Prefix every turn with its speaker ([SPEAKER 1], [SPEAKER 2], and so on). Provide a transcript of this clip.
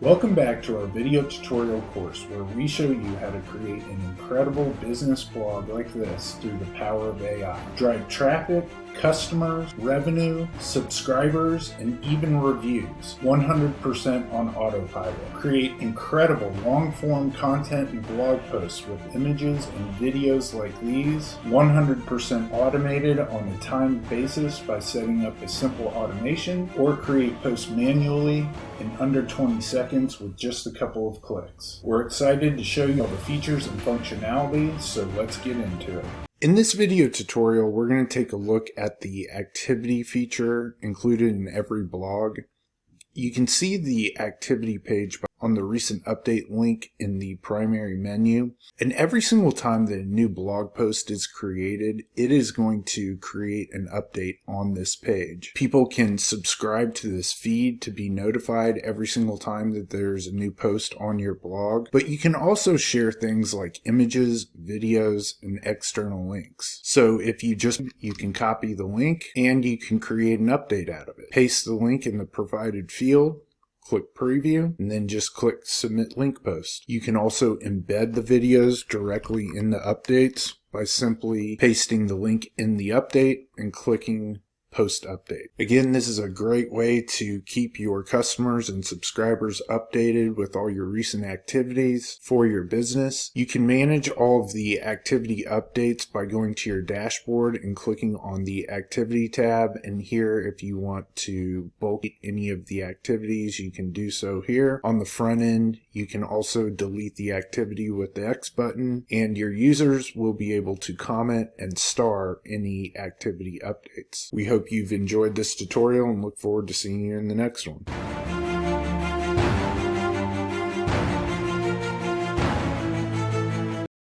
[SPEAKER 1] Welcome back to our video tutorial course where we show you how to create an incredible business blog like this through the power of AI. Drive traffic, customers, revenue, subscribers, and even reviews 100% on autopilot. Create incredible long-form content and blog posts with images and videos like these 100% automated on a timed basis by setting up a simple automation, or create posts manually in under 20 seconds with just a couple of clicks. We're excited to show you all the features and functionality, so let's get into it. In this video tutorial, we're going to take a look at the activity feature included in every blog. You can see the activity page on the recent update link in the primary menu. And every single time that a new blog post is created, it is going to create an update on this page. People can subscribe to this feed to be notified every single time that there's a new post on your blog. But you can also share things like images, videos, and external links. So if you can copy the link and you can create an update out of it. Paste the link in the provided field, click preview, and then just click submit link post. You can also embed the videos directly in the updates by simply pasting the link in the update and clicking post update. Again, this is a great way to keep your customers and subscribers updated with all your recent activities for your business. You can manage all of the activity updates by going to your dashboard and clicking on the activity tab. And here, if you want to bulk any of the activities, you can do so here. On the front end, you can also delete the activity with the X button, and your users will be able to comment and star any activity updates. We hope you've enjoyed this tutorial and look forward to seeing you in the next one.